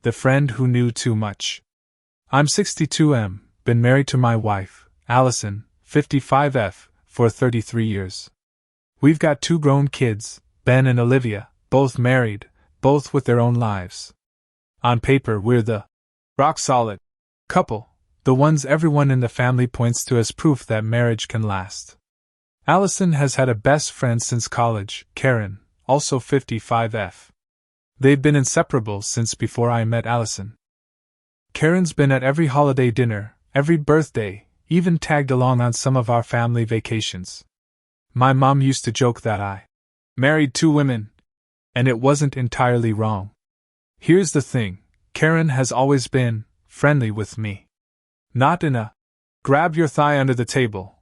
The friend who knew too much. I'm 62M, been married to my wife, Allison, 55F, for 33 years. We've got 2 grown kids, Ben and Olivia, both married, both with their own lives. On paper, we're the rock-solid couple, the ones everyone in the family points to as proof that marriage can last. Allison has had a best friend since college, Karen, also 55F. They've been inseparable since before I met Allison. Karen's been at every holiday dinner, every birthday, even tagged along on some of our family vacations. My mom used to joke that I married 2 women, and it wasn't entirely wrong. Here's the thing, Karen has always been friendly with me. Not in a grab your thigh under the table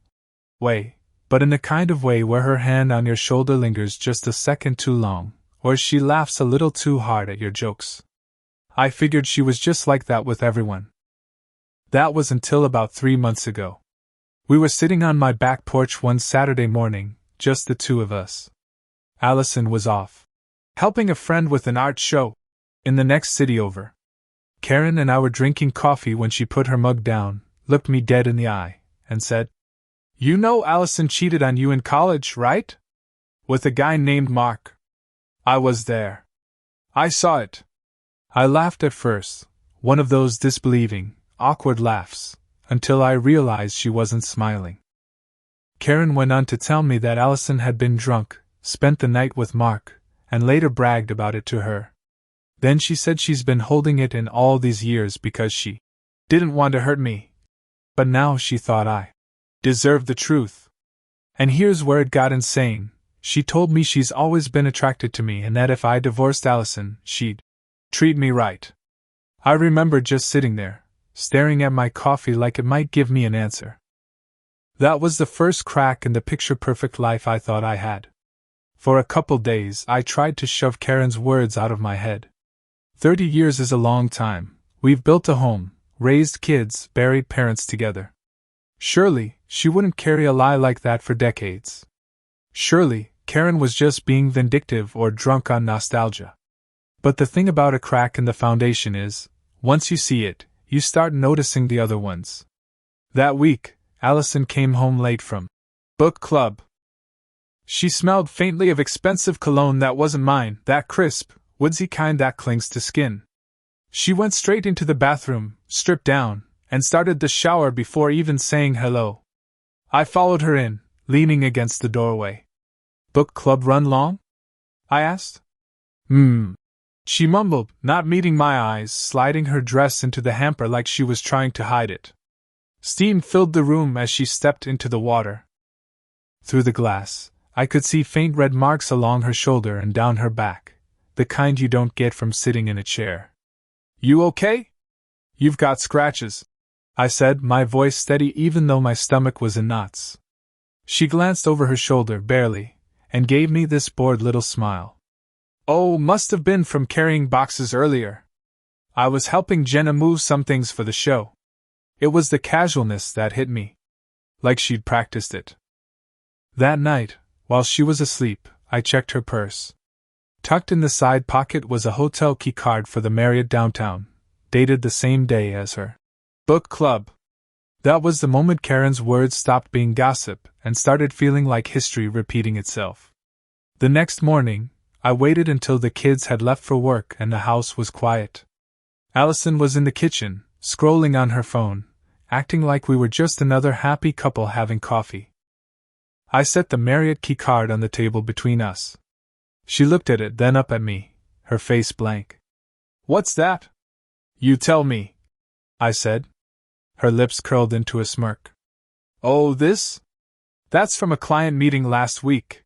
way, but in a kind of way where her hand on your shoulder lingers just a second too long, or she laughs a little too hard at your jokes. I figured she was just like that with everyone. That was until about 3 months ago. We were sitting on my back porch one Saturday morning, just the 2 of us. Allison was off, helping a friend with an art show in the next city over. Karen and I were drinking coffee when she put her mug down, looked me dead in the eye, and said, "You know Allison cheated on you in college, right? With a guy named Mark." I was there. I saw it. I laughed at first, one of those disbelieving, awkward laughs, until I realized she wasn't smiling. Karen went on to tell me that Allison had been drunk, spent the night with Mark, and later bragged about it to her. Then she said she's been holding it in all these years because she didn't want to hurt me. But now she thought I deserved the truth. And here's where it got insane. She told me she's always been attracted to me and that if I divorced Allison, she'd treat me right. I remember just sitting there, staring at my coffee like it might give me an answer. That was the first crack in the picture-perfect life I thought I had. For a couple days I tried to shove Karen's words out of my head. 30 years is a long time. We've built a home, raised kids, buried parents together. Surely, she wouldn't carry a lie like that for decades. Surely, Karen was just being vindictive or drunk on nostalgia. But the thing about a crack in the foundation is, once you see it, you start noticing the other ones. That week, Allison came home late from book club. She smelled faintly of expensive cologne that wasn't mine, that crisp, woodsy kind that clings to skin. She went straight into the bathroom, stripped down, and started the shower before even saying hello. I followed her in, leaning against the doorway. "Book club run long?" I asked. She mumbled, not meeting my eyes, sliding her dress into the hamper like she was trying to hide it. Steam filled the room as she stepped into the water. Through the glass, I could see faint red marks along her shoulder and down her back, the kind you don't get from sitting in a chair. "You okay?" "You've got scratches," I said, my voice steady even though my stomach was in knots. She glanced over her shoulder, barely, and gave me this bored little smile. "Oh, must have been from carrying boxes earlier. I was helping Jenna move some things for the show." It was the casualness that hit me. Like she'd practiced it. That night, while she was asleep, I checked her purse. Tucked in the side pocket was a hotel key card for the Marriott downtown, dated the same day as her book club. That was the moment Karen's words stopped being gossip and started feeling like history repeating itself. The next morning, I waited until the kids had left for work and the house was quiet. Allison was in the kitchen, scrolling on her phone, acting like we were just another happy couple having coffee. I set the Marriott key card on the table between us. She looked at it, then up at me, her face blank. "What's that?" "You tell me," I said. Her lips curled into a smirk. "Oh, this? That's from a client meeting last week.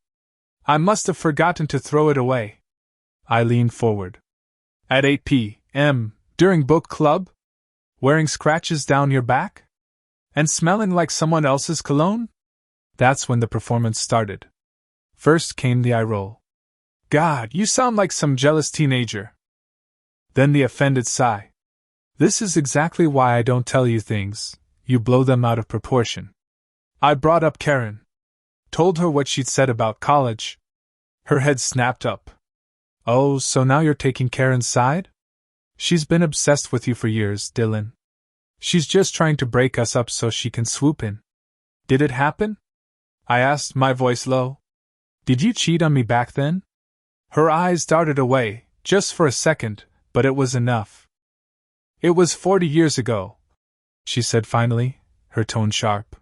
I must have forgotten to throw it away." I leaned forward. "At 8 p.m., during book club? Wearing scratches down your back? And smelling like someone else's cologne?" That's when the performance started. First came the eye roll. "God, you sound like some jealous teenager." Then the offended sigh. "This is exactly why I don't tell you things, you blow them out of proportion." I brought up Karen. Told her what she'd said about college. Her head snapped up. "Oh, so now you're taking Karen's side?" She's been obsessed with you for years, Dylan. She's just trying to break us up so she can swoop in. Did it happen? I asked, my voice low. Did you cheat on me back then? Her eyes darted away, just for a second, but it was enough. It was 40 years ago, she said finally, her tone sharp.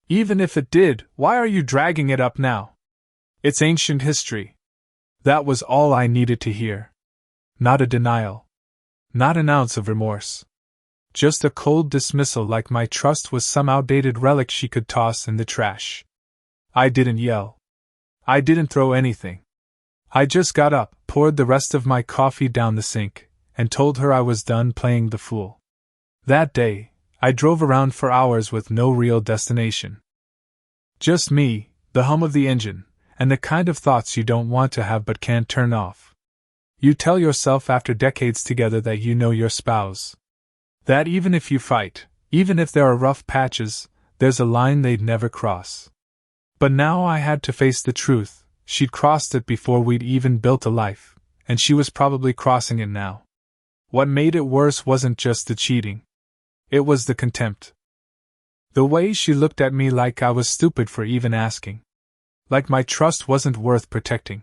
Even if it did, why are you dragging it up now? It's ancient history. That was all I needed to hear. Not a denial. Not an ounce of remorse. Just a cold dismissal, like my trust was some outdated relic she could toss in the trash. I didn't yell. I didn't throw anything. I just got up, poured the rest of my coffee down the sink, and told her I was done playing the fool. That day, I drove around for hours with no real destination. Just me, the hum of the engine, and the kind of thoughts you don't want to have but can't turn off. You tell yourself after decades together that you know your spouse. That even if you fight, even if there are rough patches, there's a line they'd never cross. But now I had to face the truth. She'd crossed it before we'd even built a life, and she was probably crossing it now. What made it worse wasn't just the cheating. It was the contempt. The way she looked at me like I was stupid for even asking. Like my trust wasn't worth protecting.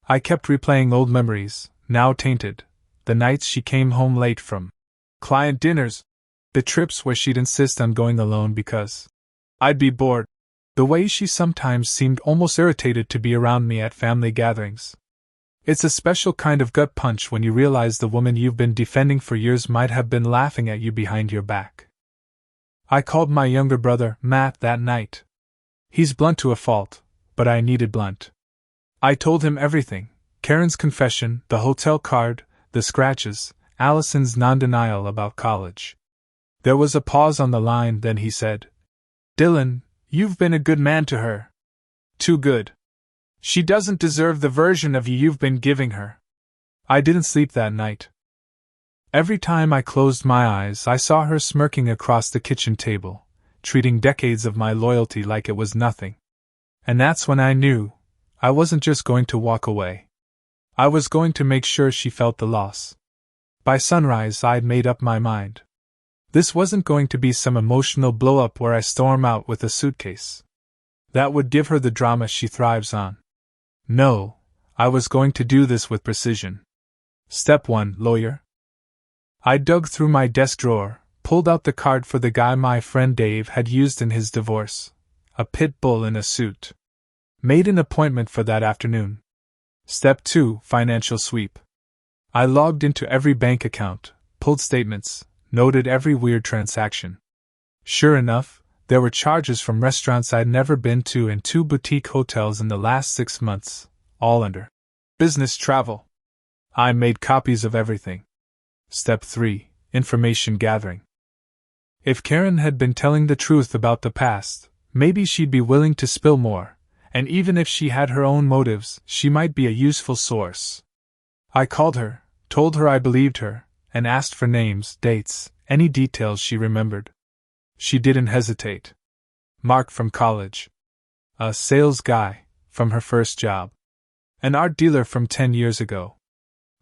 I kept replaying old memories, now tainted. The nights she came home late from client dinners. The trips where she'd insist on going alone because I'd be bored. The way she sometimes seemed almost irritated to be around me at family gatherings. It's a special kind of gut punch when you realize the woman you've been defending for years might have been laughing at you behind your back. I called my younger brother, Matt, that night. He's blunt to a fault, but I needed blunt. I told him everything: Karen's confession, the hotel card, the scratches, Allison's non-denial about college. There was a pause on the line, then he said, "Dylan, you've been a good man to her. Too good. She doesn't deserve the version of you you've been giving her." I didn't sleep that night. Every time I closed my eyes, I saw her smirking across the kitchen table, treating decades of my loyalty like it was nothing. And that's when I knew I wasn't just going to walk away. I was going to make sure she felt the loss. By sunrise, I'd made up my mind. This wasn't going to be some emotional blow-up where I storm out with a suitcase. That would give her the drama she thrives on. No, I was going to do this with precision. Step 1, lawyer. I dug through my desk drawer, pulled out the card for the guy my friend Dave had used in his divorce, a pit bull in a suit. Made an appointment for that afternoon. Step 2, financial sweep. I logged into every bank account, pulled statements, noted every weird transaction. Sure enough, there were charges from restaurants I'd never been to and 2 boutique hotels in the last 6 months, all under business travel. I made copies of everything. Step 3, information gathering. If Karen had been telling the truth about the past, maybe she'd be willing to spill more, and even if she had her own motives, she might be a useful source. I called her, told her I believed her, and asked for names, dates, any details she remembered. She didn't hesitate. Mark from college. A sales guy, from her first job. An art dealer from 10 years ago.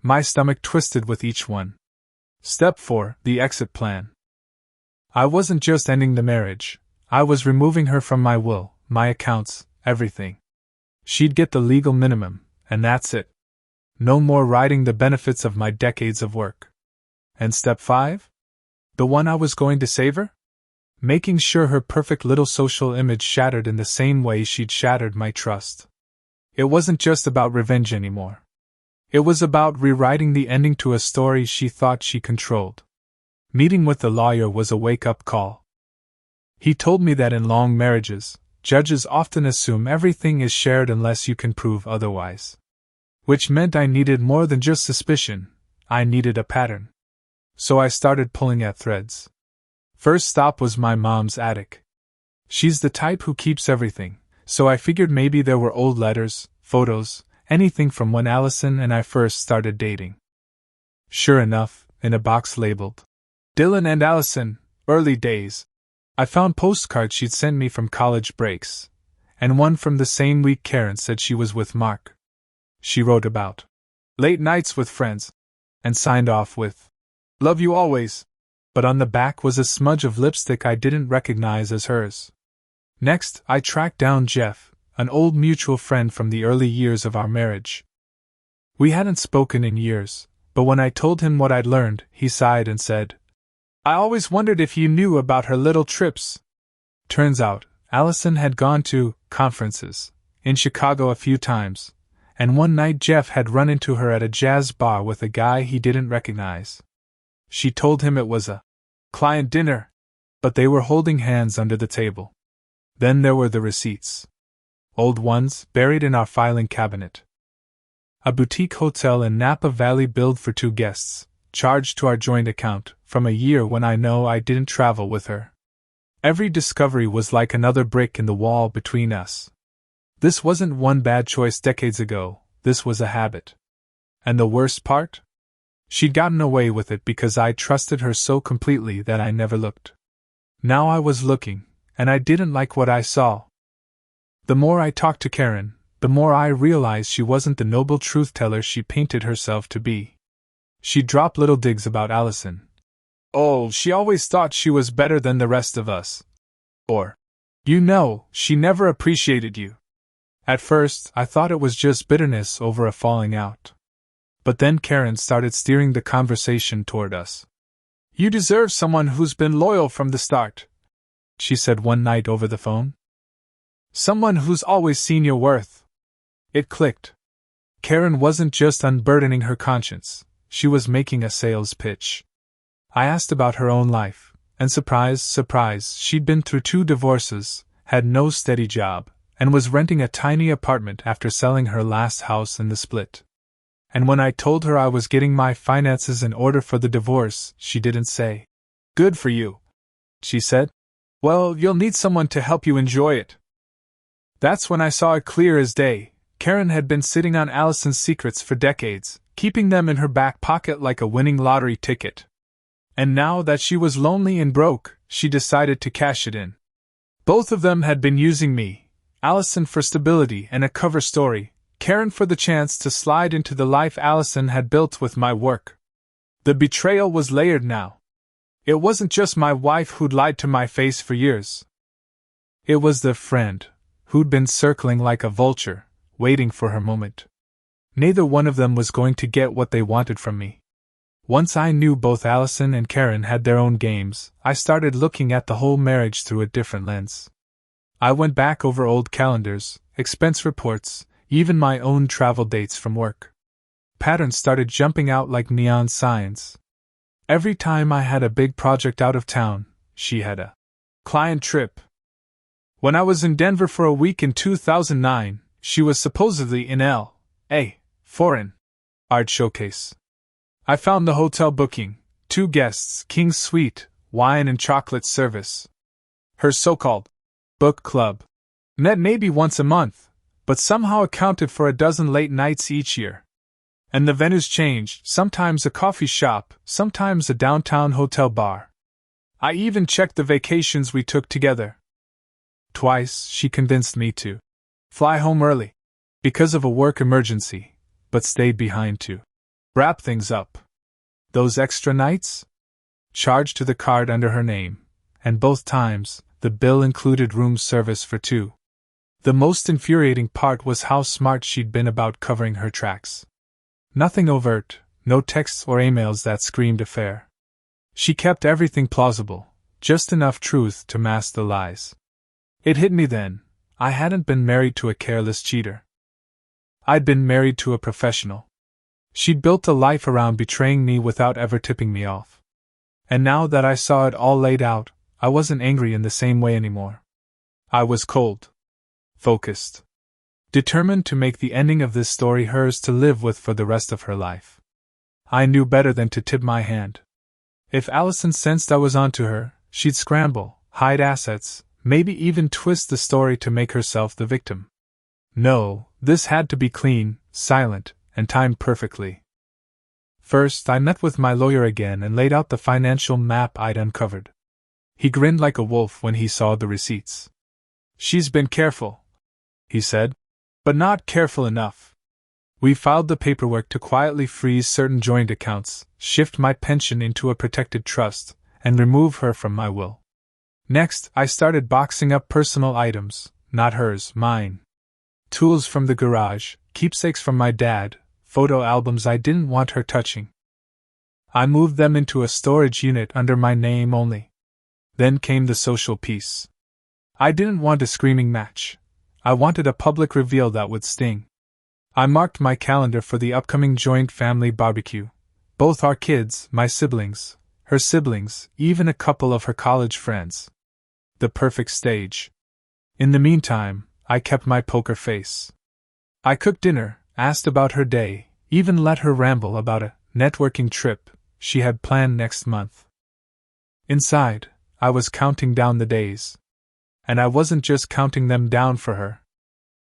My stomach twisted with each one. Step 4, the exit plan. I wasn't just ending the marriage, I was removing her from my will, my accounts, everything. She'd get the legal minimum, and that's it. No more riding the benefits of my decades of work. And step 5? The one I was going to save her? Making sure her perfect little social image shattered in the same way she'd shattered my trust. It wasn't just about revenge anymore. It was about rewriting the ending to a story she thought she controlled. Meeting with the lawyer was a wake-up call. He told me that in long marriages, judges often assume everything is shared unless you can prove otherwise. Which meant I needed more than just suspicion, I needed a pattern. So I started pulling at threads. First stop was my mom's attic. She's the type who keeps everything, so I figured maybe there were old letters, photos, anything from when Allison and I first started dating. Sure enough, in a box labeled Dylan and Allison, early days, I found postcards she'd sent me from college breaks, and one from the same week Karen said she was with Mark. She wrote about late nights with friends, and signed off with Love you always. But on the back was a smudge of lipstick I didn't recognize as hers. Next, I tracked down Jeff, an old mutual friend from the early years of our marriage. We hadn't spoken in years, but when I told him what I'd learned, he sighed and said, I always wondered if you knew about her little trips. Turns out, Allison had gone to conferences in Chicago a few times, and one night Jeff had run into her at a jazz bar with a guy he didn't recognize. She told him it was a client dinner, but they were holding hands under the table. Then there were the receipts. Old ones, buried in our filing cabinet. A boutique hotel in Napa Valley billed for 2 guests, charged to our joint account, from a year when I know I didn't travel with her. Every discovery was like another brick in the wall between us. This wasn't one bad choice decades ago, this was a habit. And the worst part? She'd gotten away with it because I trusted her so completely that I never looked. Now I was looking, and I didn't like what I saw. The more I talked to Karen, the more I realized she wasn't the noble truth-teller she painted herself to be. She dropped little digs about Allison. Oh, she always thought she was better than the rest of us. Or, she never appreciated you. At first, I thought it was just bitterness over a falling out. But then Karen started steering the conversation toward us. You deserve someone who's been loyal from the start, she said one night over the phone. Someone who's always seen your worth. It clicked. Karen wasn't just unburdening her conscience, she was making a sales pitch. I asked about her own life, and surprise, she'd been through 2 divorces, had no steady job, and was renting a tiny apartment after selling her last house in the split. And when I told her I was getting my finances in order for the divorce, she didn't say, "Good for you." She said, "Well, you'll need someone to help you enjoy it." That's when I saw it clear as day. Karen had been sitting on Allison's secrets for decades, keeping them in her back pocket like a winning lottery ticket. And now that she was lonely and broke, she decided to cash it in. Both of them had been using me, Allison for stability and a cover story, Karen for the chance to slide into the life Allison had built with my work. The betrayal was layered now. It wasn't just my wife who'd lied to my face for years. It was the friend who'd been circling like a vulture, waiting for her moment. Neither one of them was going to get what they wanted from me. Once I knew both Allison and Karen had their own games, I started looking at the whole marriage through a different lens. I went back over old calendars, expense reports, even my own travel dates from work. Patterns started jumping out like neon signs. Every time I had a big project out of town, she had a client trip. When I was in Denver for a week in 2009, she was supposedly in L.A. for an art showcase. I found the hotel booking, 2 guests, king suite, wine and chocolate service. Her so-called book club met maybe once a month, but somehow accounted for a dozen late nights each year. And the venues changed, sometimes a coffee shop, sometimes a downtown hotel bar. I even checked the vacations we took together. Twice she convinced me to fly home early, because of a work emergency, but stayed behind to wrap things up. Those extra nights? Charged to the card under her name, and both times, the bill included room service for 2. The most infuriating part was how smart she'd been about covering her tracks. Nothing overt, no texts or emails that screamed affair. She kept everything plausible, just enough truth to mask the lies. It hit me then, I hadn't been married to a careless cheater. I'd been married to a professional. She'd built a life around betraying me without ever tipping me off. And now that I saw it all laid out, I wasn't angry in the same way anymore. I was cold. Focused. Determined to make the ending of this story hers to live with for the rest of her life. I knew better than to tip my hand. If Allison sensed I was onto her, she'd scramble, hide assets, maybe even twist the story to make herself the victim. No, this had to be clean, silent, and timed perfectly. First, I met with my lawyer again and laid out the financial map I'd uncovered. He grinned like a wolf when he saw the receipts. "She's been careful," he said, "but not careful enough. We filed the paperwork to quietly freeze certain joint accounts, shift my pension into a protected trust, and remove her from my will. Next, I started boxing up personal items, not hers, mine. Tools from the garage, keepsakes from my dad, photo albums I didn't want her touching. I moved them into a storage unit under my name only. Then came the social piece. I didn't want a screaming match. I wanted a public reveal that would sting. I marked my calendar for the upcoming joint family barbecue. Both our kids, my siblings, her siblings, even a couple of her college friends. The perfect stage. In the meantime, I kept my poker face. I cooked dinner, asked about her day, even let her ramble about a networking trip she had planned next month. Inside, I was counting down the days. And I wasn't just counting them down for her.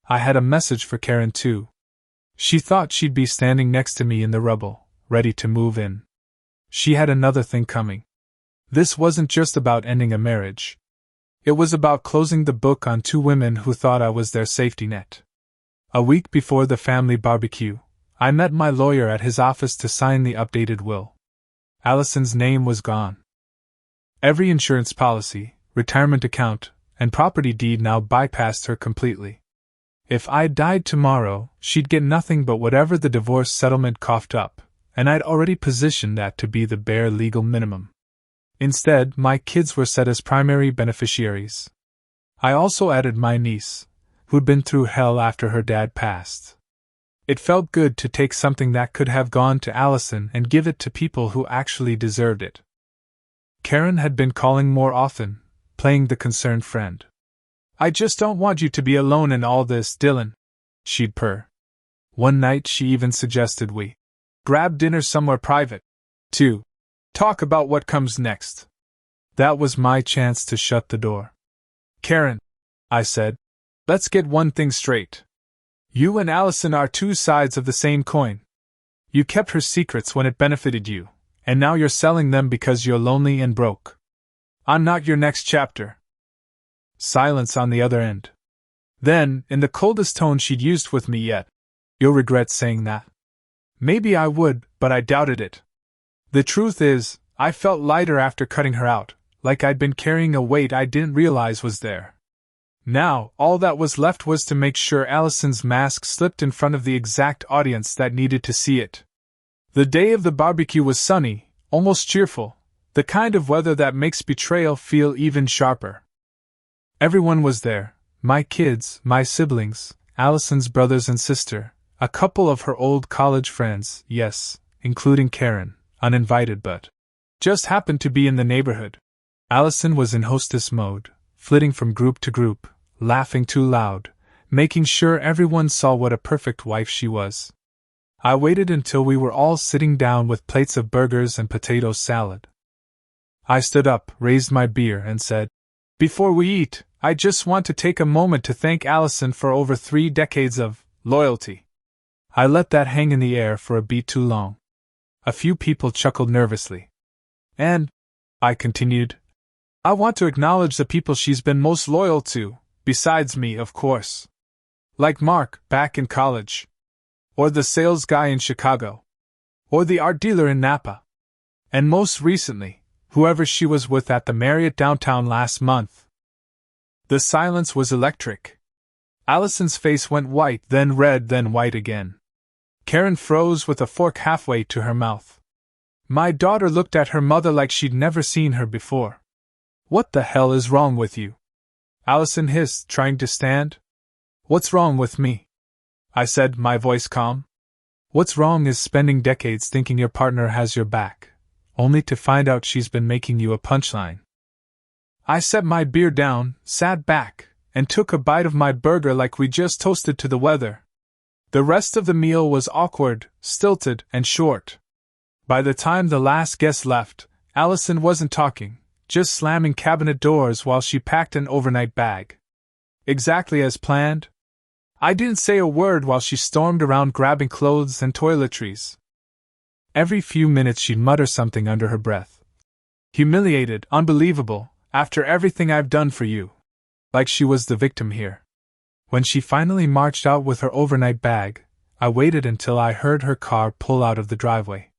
I had a message for Karen too. She thought she'd be standing next to me in the rubble, ready to move in. She had another thing coming. This wasn't just about ending a marriage. It was about closing the book on two women who thought I was their safety net. A week before the family barbecue, I met my lawyer at his office to sign the updated will. Allison's name was gone. Every insurance policy, retirement account, and property deed now bypassed her completely. If I died tomorrow, she'd get nothing but whatever the divorce settlement coughed up, and I'd already positioned that to be the bare legal minimum. Instead, my kids were set as primary beneficiaries. I also added my niece, who'd been through hell after her dad passed. It felt good to take something that could have gone to Allison and give it to people who actually deserved it. Karen had been calling more often, playing the concerned friend. "I just don't want you to be alone in all this, Dylan," she'd purr. One night she even suggested we grab dinner somewhere private, to talk about what comes next. That was my chance to shut the door. "Karen," I said, "let's get one thing straight. You and Allison are two sides of the same coin. You kept her secrets when it benefited you, and now you're selling them because you're lonely and broke. I'm not your next chapter." Silence on the other end. Then, in the coldest tone she'd used with me yet, "You'll regret saying that." Maybe I would, but I doubted it. The truth is, I felt lighter after cutting her out, like I'd been carrying a weight I didn't realize was there. Now, all that was left was to make sure Allison's mask slipped in front of the exact audience that needed to see it. The day of the barbecue was sunny, almost cheerful, the kind of weather that makes betrayal feel even sharper. Everyone was there, my kids, my siblings, Allison's brothers and sister, a couple of her old college friends, yes, including Karen, uninvited but just happened to be in the neighborhood. Allison was in hostess mode, flitting from group to group, laughing too loud, making sure everyone saw what a perfect wife she was. I waited until we were all sitting down with plates of burgers and potato salad. I stood up, raised my beer, and said, "Before we eat, I just want to take a moment to thank Allison for over 3 decades of loyalty." I let that hang in the air for a beat too long. A few people chuckled nervously. "And," I continued, "I want to acknowledge the people she's been most loyal to, besides me, of course. Like Mark, back in college. Or the sales guy in Chicago. Or the art dealer in Napa. And most recently, whoever she was with at the Marriott downtown last month." The silence was electric. Allison's face went white, then red, then white again. Karen froze with a fork halfway to her mouth. My daughter looked at her mother like she'd never seen her before. "What the hell is wrong with you?" Allison hissed, trying to stand. "What's wrong with me?" I said, my voice calm. "What's wrong is spending decades thinking your partner has your back, only to find out she's been making you a punchline." I set my beer down, sat back, and took a bite of my burger like we just toasted to the weather. The rest of the meal was awkward, stilted, and short. By the time the last guest left, Allison wasn't talking, just slamming cabinet doors while she packed an overnight bag. Exactly as planned. I didn't say a word while she stormed around grabbing clothes and toiletries. Every few minutes she'd mutter something under her breath. "Humiliated, unbelievable, after everything I've done for you." Like she was the victim here. When she finally marched out with her overnight bag, I waited until I heard her car pull out of the driveway.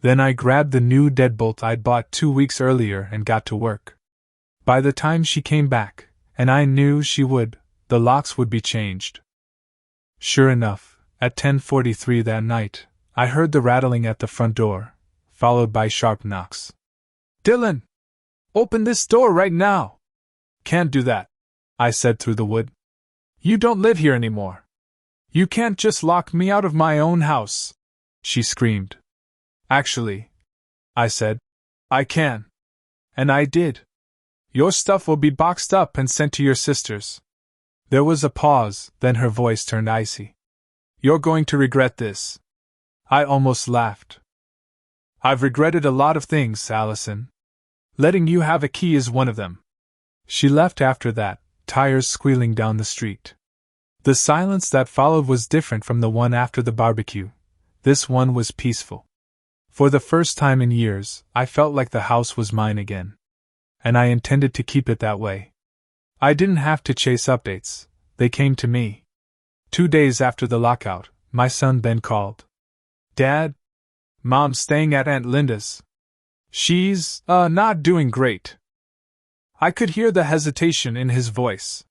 Then I grabbed the new deadbolt I'd bought 2 weeks earlier and got to work. By the time she came back, and I knew she would, the locks would be changed. Sure enough, at 10:43 that night, I heard the rattling at the front door, followed by sharp knocks. "Dylan! Open this door right now!" "Can't do that," I said through the wood. "You don't live here anymore. You can't just lock me out of my own house," she screamed. "Actually," I said, "I can." And I did. "Your stuff will be boxed up and sent to your sister's." There was a pause, then her voice turned icy. "You're going to regret this." I almost laughed. "I've regretted a lot of things, Allison. Letting you have a key is one of them." She left after that, tires squealing down the street. The silence that followed was different from the one after the barbecue. This one was peaceful. For the first time in years, I felt like the house was mine again. And I intended to keep it that way. I didn't have to chase updates, they came to me. 2 days after the lockout, my son Ben called. "Dad, Mom's staying at Aunt Linda's. She's, not doing great." I could hear the hesitation in his voice.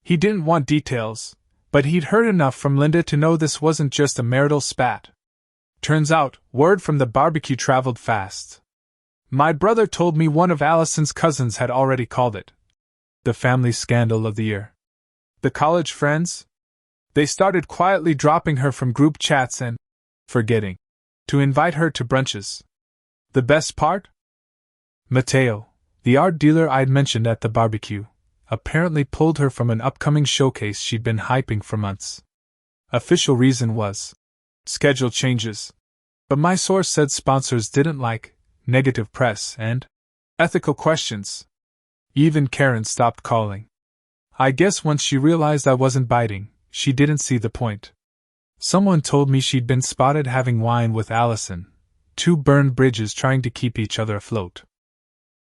He didn't want details, but he'd heard enough from Linda to know this wasn't just a marital spat. Turns out, word from the barbecue traveled fast. My brother told me one of Allison's cousins had already called it the family scandal of the year. The college friends? They started quietly dropping her from group chats and forgetting to invite her to brunches. The best part? Mateo, the art dealer I'd mentioned at the barbecue, apparently pulled her from an upcoming showcase she'd been hyping for months. Official reason was schedule changes. But my source said sponsors didn't like negative press and ethical questions. Even Karen stopped calling. I guess once she realized I wasn't biting, she didn't see the point. Someone told me she'd been spotted having wine with Allison, 2 burned bridges trying to keep each other afloat.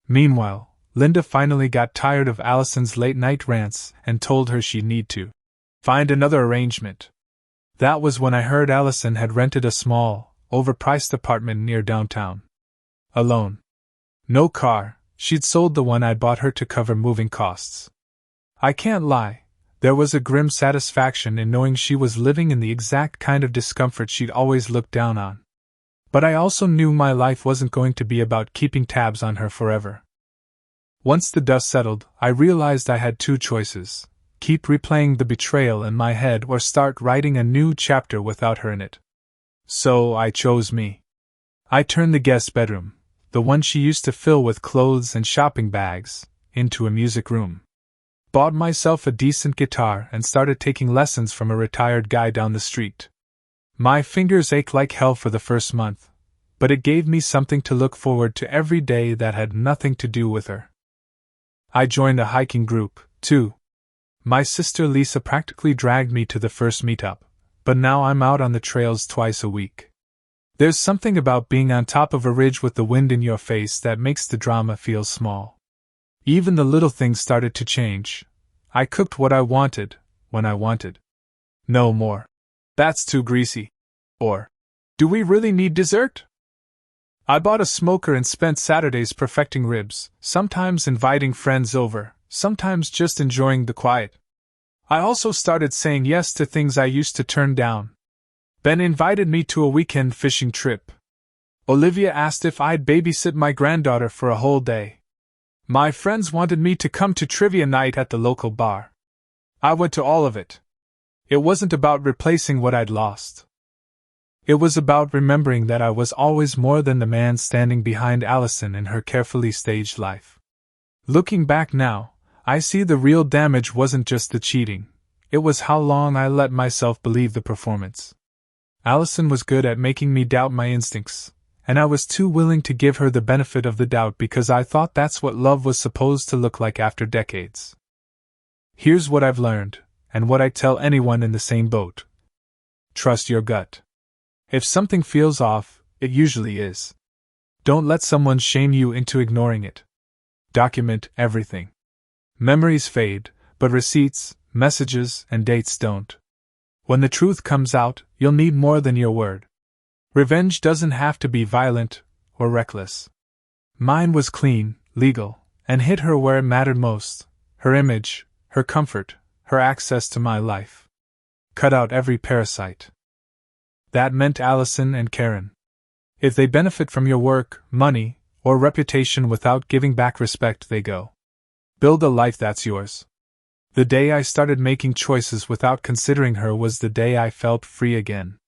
Meanwhile, Linda finally got tired of Allison's late-night rants and told her she'd need to find another arrangement. That was when I heard Allison had rented a small, overpriced apartment near downtown. Alone. No car, she'd sold the one I'd bought her to cover moving costs. I can't lie, there was a grim satisfaction in knowing she was living in the exact kind of discomfort she'd always looked down on. But I also knew my life wasn't going to be about keeping tabs on her forever. Once the dust settled, I realized I had 2 choices: keep replaying the betrayal in my head or start writing a new chapter without her in it. So I chose me. I turned the guest bedroom, the one she used to fill with clothes and shopping bags, into a music room. Bought myself a decent guitar and started taking lessons from a retired guy down the street. My fingers ached like hell for the first month, but it gave me something to look forward to every day that had nothing to do with her. I joined a hiking group, too. My sister Lisa practically dragged me to the first meetup, but now I'm out on the trails twice a week. There's something about being on top of a ridge with the wind in your face that makes the drama feel small. Even the little things started to change. I cooked what I wanted, when I wanted. No more. That's too greasy. Or, do we really need dessert? I bought a smoker and spent Saturdays perfecting ribs, sometimes inviting friends over, sometimes just enjoying the quiet. I also started saying yes to things I used to turn down. Ben invited me to a weekend fishing trip. Olivia asked if I'd babysit my granddaughter for a whole day. My friends wanted me to come to trivia night at the local bar. I went to all of it. It wasn't about replacing what I'd lost. It was about remembering that I was always more than the man standing behind Allison in her carefully staged life. Looking back now, I see the real damage wasn't just the cheating, it was how long I let myself believe the performance. Allison was good at making me doubt my instincts, and I was too willing to give her the benefit of the doubt because I thought that's what love was supposed to look like after decades. Here's what I've learned, and what I tell anyone in the same boat. Trust your gut. If something feels off, it usually is. Don't let someone shame you into ignoring it. Document everything. Memories fade, but receipts, messages, and dates don't. When the truth comes out, you'll need more than your word. Revenge doesn't have to be violent or reckless. Mine was clean, legal, and hit her where it mattered most: her image, her comfort, her access to my life. Cut out every parasite. That meant Allison and Karen. If they benefit from your work, money, or reputation without giving back respect, they go. Build a life that's yours. The day I started making choices without considering her was the day I felt free again.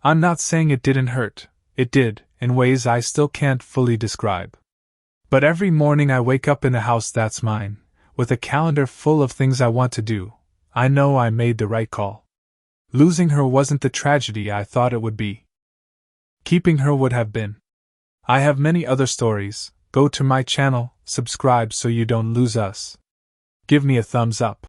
I'm not saying it didn't hurt. It did, in ways I still can't fully describe. But every morning I wake up in a house that's mine, with a calendar full of things I want to do, I know I made the right call. Losing her wasn't the tragedy I thought it would be. Keeping her would have been. I have many other stories. Go to my channel, subscribe so you don't lose us. Give me a thumbs up.